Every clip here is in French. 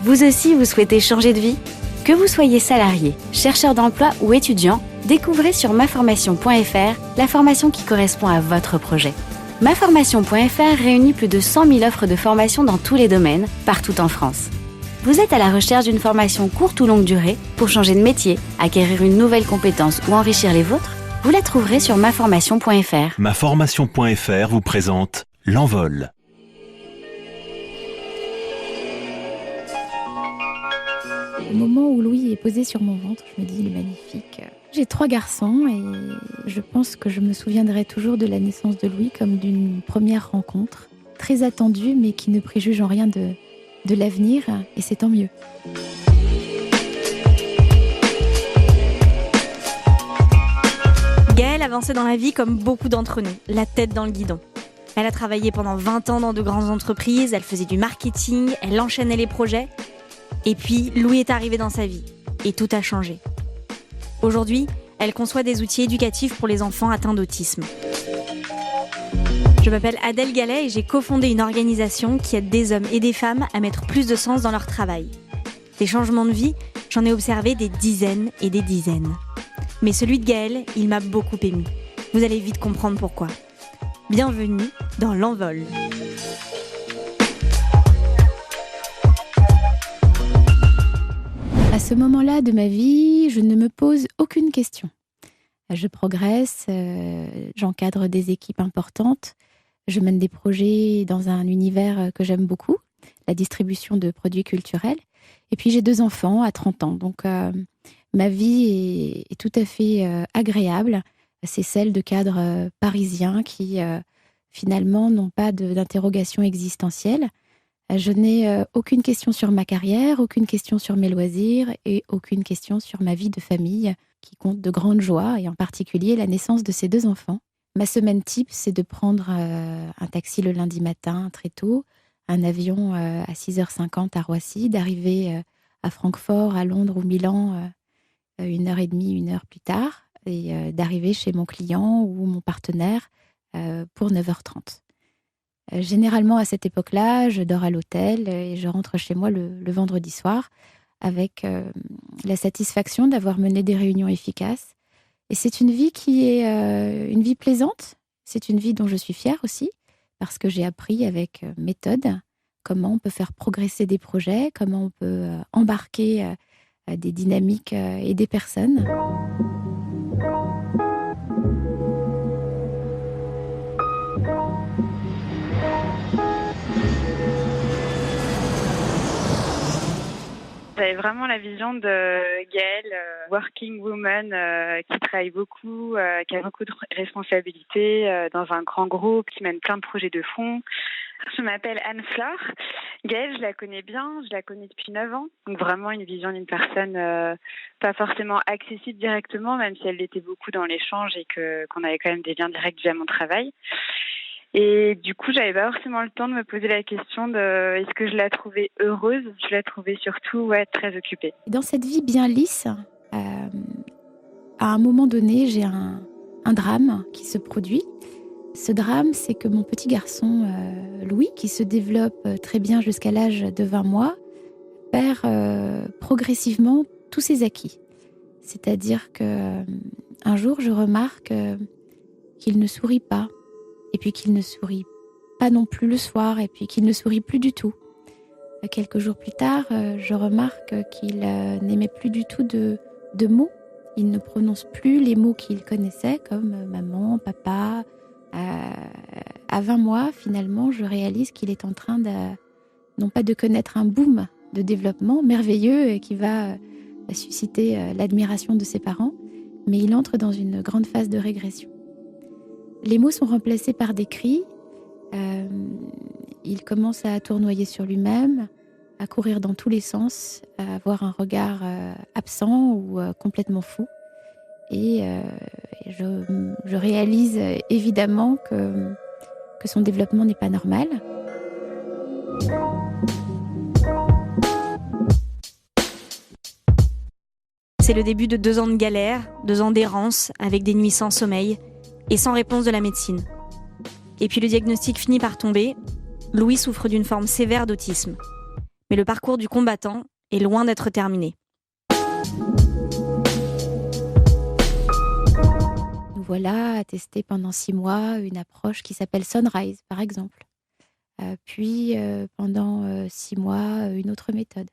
Vous aussi, vous souhaitez changer de vie ? Que vous soyez salarié, chercheur d'emploi ou étudiant, découvrez sur maformation.fr la formation qui correspond à votre projet. Maformation.fr réunit plus de 100 000 offres de formation dans tous les domaines, partout en France. Vous êtes à la recherche d'une formation courte ou longue durée pour changer de métier, acquérir une nouvelle compétence ou enrichir les vôtres ? Vous la trouverez sur maformation.fr. Maformation.fr vous présente L'Envol. Au moment où Louis est posé sur mon ventre, je me dis, il est magnifique. J'ai 3 garçons et je pense que je me souviendrai toujours de la naissance de Louis comme d'une première rencontre, très attendue mais qui ne préjuge en rien de l'avenir, et c'est tant mieux. Gaëlle avançait dans la vie comme beaucoup d'entre nous, la tête dans le guidon. Elle a travaillé pendant 20 ans dans de grandes entreprises, elle faisait du marketing, elle enchaînait les projets. Et puis, Louis est arrivé dans sa vie, et tout a changé. Aujourd'hui, elle conçoit des outils éducatifs pour les enfants atteints d'autisme. Je m'appelle Adèle Gallet et j'ai cofondé une organisation qui aide des hommes et des femmes à mettre plus de sens dans leur travail. Des changements de vie, j'en ai observé des dizaines et des dizaines. Mais celui de Gaëlle, il m'a beaucoup émue. Vous allez vite comprendre pourquoi. Bienvenue dans L'Envol. À ce moment-là de ma vie, je ne me pose aucune question. Je progresse, j'encadre des équipes importantes, je mène des projets dans un univers que j'aime beaucoup, la distribution de produits culturels. Et puis j'ai 2 enfants à 30 ans, donc ma vie est tout à fait agréable. C'est celle de cadres parisiens qui finalement n'ont pas d'interrogation existentielle. Je n'ai aucune question sur ma carrière, aucune question sur mes loisirs et aucune question sur ma vie de famille qui compte de grandes joies et en particulier la naissance de ces 2 enfants. Ma semaine type, c'est de prendre un taxi le lundi matin très tôt, un avion à 6h50 à Roissy, d'arriver à Francfort, à Londres ou Milan 1h30, 1h plus tard et d'arriver chez mon client ou mon partenaire pour 9h30. Généralement, à cette époque-là, je dors à l'hôtel et je rentre chez moi le vendredi soir avec la satisfaction d'avoir mené des réunions efficaces. Et c'est une vie qui est une vie plaisante. C'est une vie dont je suis fière aussi, parce que j'ai appris avec méthode comment on peut faire progresser des projets, comment on peut embarquer des dynamiques et des personnes. J'avais vraiment la vision de Gaëlle, working woman, qui travaille beaucoup, qui a beaucoup de responsabilités dans un grand groupe, qui mène plein de projets de fond. Je m'appelle Anne-Flore. Gaëlle, je la connais bien, je la connais depuis 9 ans. Donc vraiment une vision d'une personne pas forcément accessible directement, même si elle l'était beaucoup dans l'échange et qu'on avait quand même des liens directs via mon travail. Et du coup, j'avais pas forcément le temps de me poser la question de est-ce que je la trouvais heureuse. Je la trouvais surtout très occupée. Dans cette vie bien lisse, à un moment donné, j'ai un drame qui se produit. Ce drame, c'est que mon petit garçon, Louis, qui se développe très bien jusqu'à l'âge de 20 mois, perd progressivement tous ses acquis. C'est-à-dire qu'un jour, je remarque qu'il ne sourit pas. Et puis qu'il ne sourit pas non plus le soir, et puis qu'il ne sourit plus du tout. Quelques jours plus tard, je remarque qu'il n'aimait plus du tout de mots. Il ne prononce plus les mots qu'il connaissait, comme maman, papa. À 20 mois, finalement, je réalise qu'il est en train non pas de connaître un boom de développement merveilleux et qui va susciter l'admiration de ses parents, mais il entre dans une grande phase de régression. Les mots sont remplacés par des cris. Il commence à tournoyer sur lui-même, à courir dans tous les sens, à avoir un regard absent ou complètement fou. Et je réalise évidemment que son développement n'est pas normal. C'est le début de 2 ans de galère, 2 ans d'errance, avec des nuits sans sommeil et sans réponse de la médecine. Et puis le diagnostic finit par tomber. Louis souffre d'une forme sévère d'autisme. Mais le parcours du combattant est loin d'être terminé. Nous voilà à tester pendant 6 mois une approche qui s'appelle Sunrise, par exemple. Puis, pendant 6 mois, une autre méthode.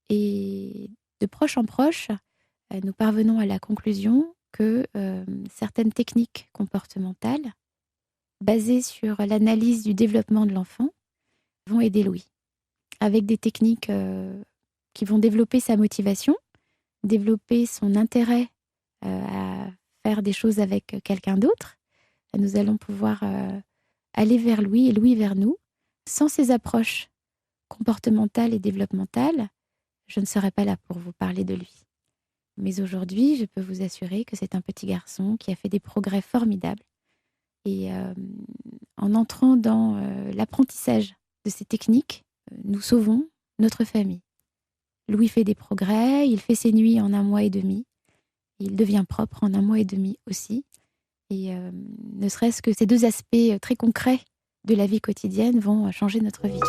Et de proche en proche, nous parvenons à la conclusion que certaines techniques comportementales, basées sur l'analyse du développement de l'enfant, vont aider Louis. Avec des techniques qui vont développer sa motivation, développer son intérêt à faire des choses avec quelqu'un d'autre. Nous allons pouvoir aller vers Louis et Louis vers nous. Sans ces approches comportementales et développementales, je ne serais pas là pour vous parler de lui. Mais aujourd'hui, je peux vous assurer que c'est un petit garçon qui a fait des progrès formidables. Et en entrant dans l'apprentissage de ces techniques, nous sauvons notre famille. Louis fait des progrès, il fait ses nuits en 1 mois et demi. Il devient propre en 1 mois et demi aussi. Et ne serait-ce que ces 2 aspects très concrets de la vie quotidienne vont changer notre vie.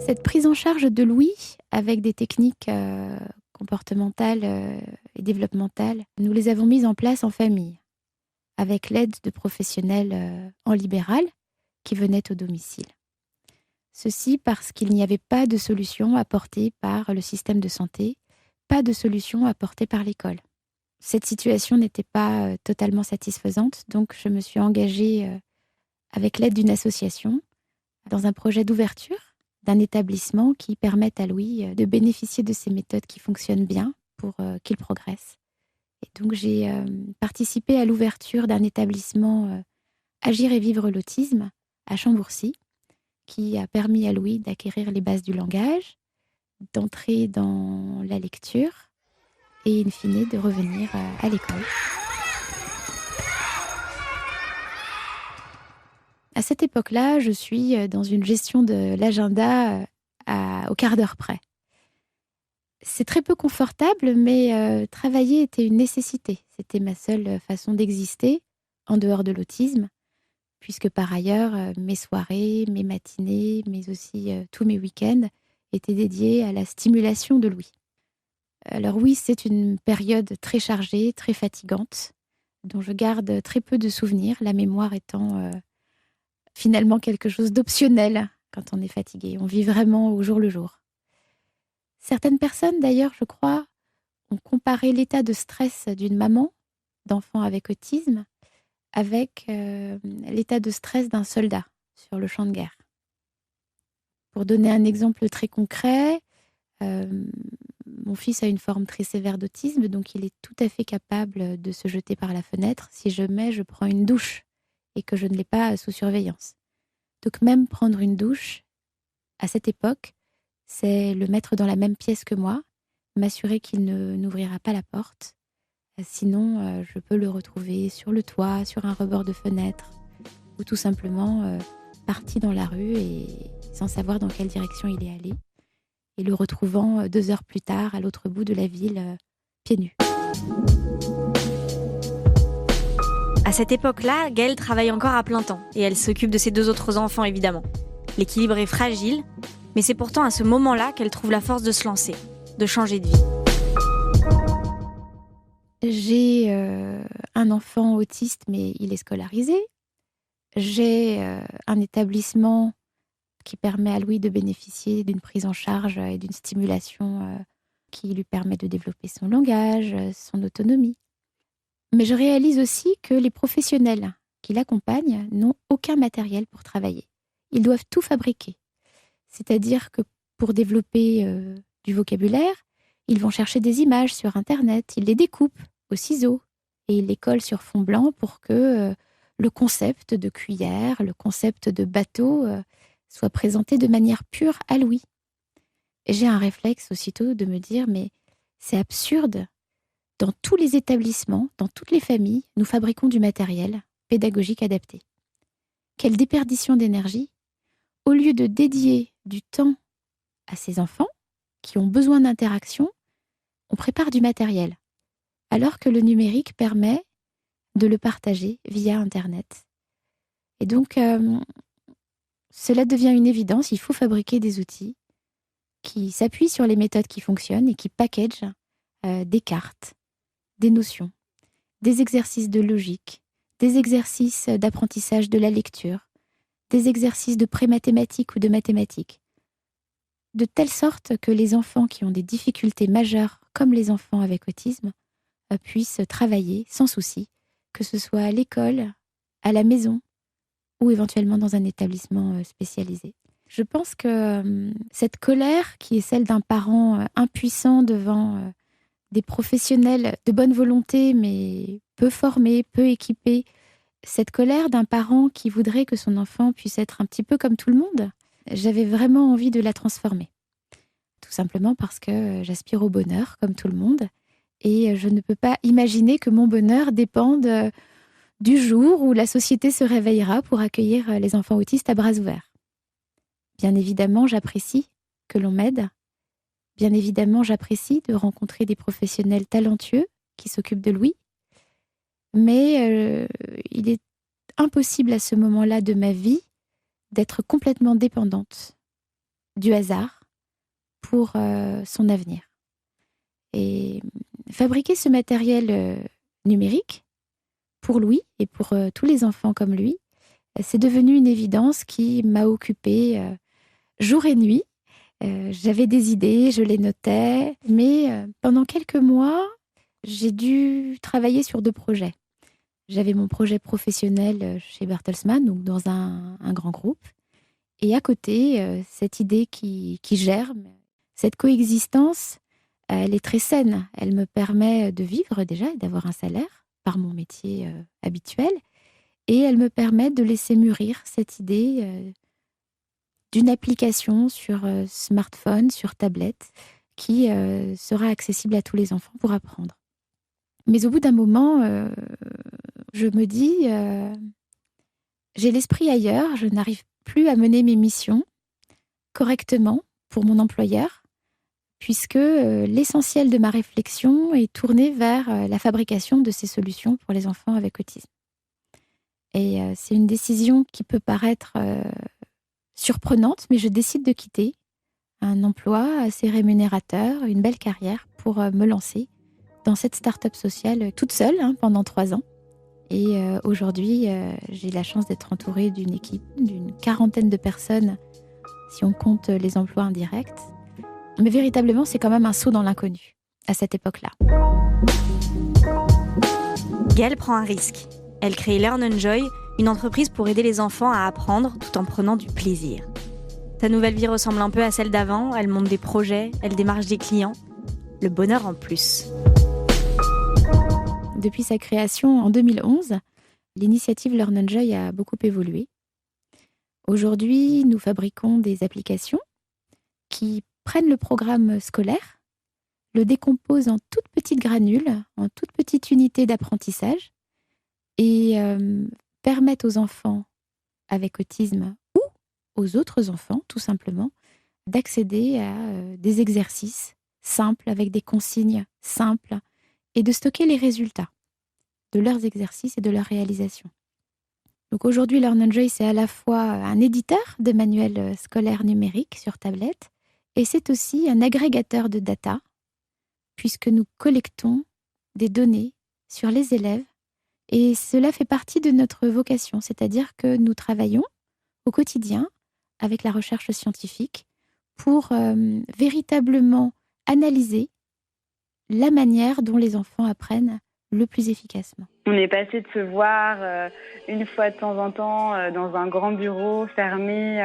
Cette prise en charge de Louis avec des techniques comportementales et développementales, nous les avons mises en place en famille, avec l'aide de professionnels en libéral qui venaient au domicile. Ceci parce qu'il n'y avait pas de solution apportée par le système de santé, pas de solution apportée par l'école. Cette situation n'était pas totalement satisfaisante, donc je me suis engagée avec l'aide d'une association dans un projet d'ouverture d'un établissement qui permette à Louis de bénéficier de ces méthodes qui fonctionnent bien pour qu'il progresse. Et donc j'ai participé à l'ouverture d'un établissement Agir et vivre l'autisme à Chambourcy, qui a permis à Louis d'acquérir les bases du langage, d'entrer dans la lecture et in fine de revenir à l'école. À cette époque-là, je suis dans une gestion de l'agenda au quart d'heure près. C'est très peu confortable, mais travailler était une nécessité. C'était ma seule façon d'exister en dehors de l'autisme, puisque par ailleurs, mes soirées, mes matinées, mais aussi tous mes week-ends étaient dédiés à la stimulation de Louis. Alors oui, c'est une période très chargée, très fatigante, dont je garde très peu de souvenirs, la mémoire étant finalement quelque chose d'optionnel quand on est fatigué. On vit vraiment au jour le jour. Certaines personnes, d'ailleurs, je crois, ont comparé l'état de stress d'une maman d'enfant avec autisme avec l'état de stress d'un soldat sur le champ de guerre. Pour donner un exemple très concret, mon fils a une forme très sévère d'autisme, donc il est tout à fait capable de se jeter par la fenêtre si jamais je prends une douche et que je ne l'ai pas sous surveillance. Donc même prendre une douche, à cette époque, c'est le mettre dans la même pièce que moi, m'assurer qu'il n'ouvrira pas la porte. Sinon, je peux le retrouver sur le toit, sur un rebord de fenêtre, ou tout simplement parti dans la rue et sans savoir dans quelle direction il est allé, et le retrouvant 2 heures plus tard à l'autre bout de la ville, pieds nus. À cette époque-là, Gaëlle travaille encore à plein temps et elle s'occupe de ses 2 autres enfants évidemment. L'équilibre est fragile, mais c'est pourtant à ce moment-là qu'elle trouve la force de se lancer, de changer de vie. J'ai un enfant autiste, mais il est scolarisé. J'ai un établissement qui permet à Louis de bénéficier d'une prise en charge et d'une stimulation qui lui permet de développer son langage, son autonomie. Mais je réalise aussi que les professionnels qui l'accompagnent n'ont aucun matériel pour travailler. Ils doivent tout fabriquer. C'est-à-dire que pour développer du vocabulaire, ils vont chercher des images sur Internet, ils les découpent au ciseau et ils les collent sur fond blanc pour que le concept de cuillère, le concept de bateau soit présenté de manière pure à Louis. Et j'ai un réflexe aussitôt de me dire, mais c'est absurde. Dans tous les établissements, dans toutes les familles, nous fabriquons du matériel pédagogique adapté. Quelle déperdition d'énergie! Au lieu de dédier du temps à ces enfants qui ont besoin d'interaction, on prépare du matériel, alors que le numérique permet de le partager via Internet. Et donc, cela devient une évidence, il faut fabriquer des outils qui s'appuient sur les méthodes qui fonctionnent et qui packagent des cartes, des notions, des exercices de logique, des exercices d'apprentissage de la lecture, des exercices de pré-mathématiques ou de mathématiques, de telle sorte que les enfants qui ont des difficultés majeures, comme les enfants avec autisme, puissent travailler sans souci, que ce soit à l'école, à la maison ou éventuellement dans un établissement spécialisé. Je pense que cette colère, qui est celle d'un parent impuissant devant des professionnels de bonne volonté, mais peu formés, peu équipés, cette colère d'un parent qui voudrait que son enfant puisse être un petit peu comme tout le monde, j'avais vraiment envie de la transformer. Tout simplement parce que j'aspire au bonheur, comme tout le monde, et je ne peux pas imaginer que mon bonheur dépende du jour où la société se réveillera pour accueillir les enfants autistes à bras ouverts. Bien évidemment, j'apprécie que l'on m'aide. Bien évidemment, j'apprécie de rencontrer des professionnels talentueux qui s'occupent de Louis. Mais il est impossible à ce moment-là de ma vie d'être complètement dépendante du hasard pour son avenir. Et fabriquer ce matériel numérique pour Louis et pour tous les enfants comme lui, c'est devenu une évidence qui m'a occupée jour et nuit. J'avais des idées, je les notais, mais pendant quelques mois, j'ai dû travailler sur 2 projets. J'avais mon projet professionnel chez Bertelsmann, donc dans un grand groupe. Et à côté, cette idée qui germe, cette coexistence, elle est très saine. Elle me permet de vivre déjà et d'avoir un salaire par mon métier habituel. Et elle me permet de laisser mûrir cette idée d'une application sur smartphone, sur tablette, qui sera accessible à tous les enfants pour apprendre. Mais au bout d'un moment, je me dis, j'ai l'esprit ailleurs, je n'arrive plus à mener mes missions correctement pour mon employeur, puisque l'essentiel de ma réflexion est tourné vers la fabrication de ces solutions pour les enfants avec autisme. Et c'est une décision qui peut paraître surprenante, mais je décide de quitter un emploi assez rémunérateur, une belle carrière pour me lancer dans cette start-up sociale toute seule pendant 3 ans. Et aujourd'hui, j'ai la chance d'être entourée d'une équipe d'une 40aine de personnes, si on compte les emplois indirects. Mais véritablement, c'est quand même un saut dans l'inconnu à cette époque-là. Gaëlle prend un risque. Elle crée Learn Enjoy, une entreprise pour aider les enfants à apprendre tout en prenant du plaisir. Sa nouvelle vie ressemble un peu à celle d'avant. Elle monte des projets, elle démarche des clients. Le bonheur en plus. Depuis sa création en 2011, l'initiative Learn Enjoy a beaucoup évolué. Aujourd'hui, nous fabriquons des applications qui prennent le programme scolaire, le décomposent en toutes petites granules, en toutes petites unités d'apprentissage et permettent aux enfants avec autisme ou aux autres enfants, tout simplement, d'accéder à des exercices simples avec des consignes simples et de stocker les résultats de leurs exercices et de leur réalisation. Donc aujourd'hui, Learn Enjoy, c'est à la fois un éditeur de manuels scolaires numériques sur tablette et c'est aussi un agrégateur de data puisque nous collectons des données sur les élèves et cela fait partie de notre vocation, c'est-à-dire que nous travaillons au quotidien avec la recherche scientifique pour véritablement analyser la manière dont les enfants apprennent le plus efficacement. On est passé de se voir une fois de temps en temps dans un grand bureau fermé,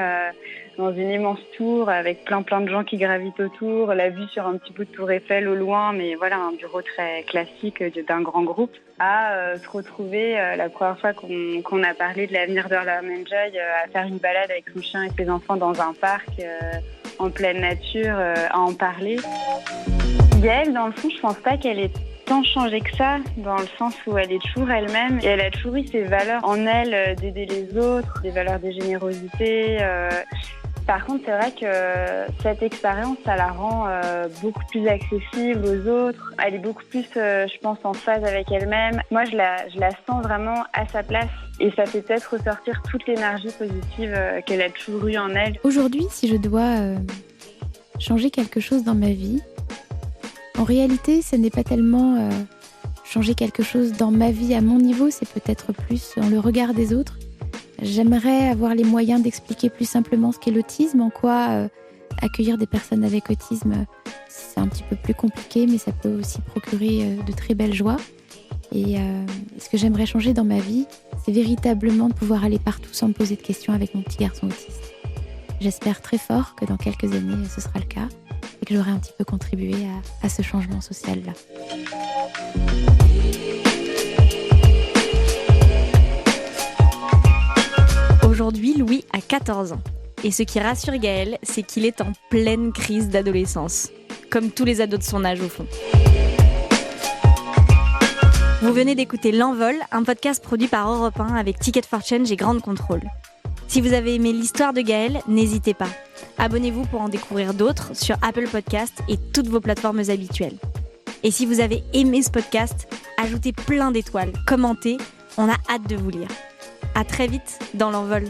dans une immense tour avec plein de gens qui gravitent autour, la vue sur un petit bout de tour Eiffel au loin, mais voilà, un bureau très classique d'un grand groupe, à se retrouver la première fois qu'on a parlé de l'avenir de Learn Enjoy, à faire une balade avec son chien et ses enfants dans un parc en pleine nature, à en parler. Gaëlle, dans le fond, je pense pas qu'elle ait tant changé que ça, dans le sens où elle est toujours elle-même et elle a toujours eu ses valeurs en elle, d'aider les autres, des valeurs de générosité. Par contre, c'est vrai que cette expérience, ça la rend beaucoup plus accessible aux autres. Elle est beaucoup plus, je pense, en phase avec elle-même. Moi, je la sens vraiment à sa place. Et ça fait peut-être ressortir toute l'énergie positive qu'elle a toujours eue en elle. Aujourd'hui, si je dois changer quelque chose dans ma vie, en réalité, ce n'est pas tellement changer quelque chose dans ma vie à mon niveau, c'est peut-être plus dans le regard des autres. J'aimerais avoir les moyens d'expliquer plus simplement ce qu'est l'autisme, en quoi accueillir des personnes avec autisme, c'est un petit peu plus compliqué, mais ça peut aussi procurer de très belles joies. Et ce que j'aimerais changer dans ma vie, c'est véritablement de pouvoir aller partout sans me poser de questions avec mon petit garçon autiste. J'espère très fort que dans quelques années, ce sera le cas et que j'aurai un petit peu contribué à ce changement social-là. Aujourd'hui, Louis a 14 ans. Et ce qui rassure Gaël, c'est qu'il est en pleine crise d'adolescence. Comme tous les ados de son âge, au fond. Vous venez d'écouter L'Envol, un podcast produit par Europe 1 avec Ticket for Change et Grande Contrôle. Si vous avez aimé l'histoire de Gaël, n'hésitez pas. Abonnez-vous pour en découvrir d'autres sur Apple Podcasts et toutes vos plateformes habituelles. Et si vous avez aimé ce podcast, ajoutez plein d'étoiles, commentez, on a hâte de vous lire. À très vite dans L'Envol.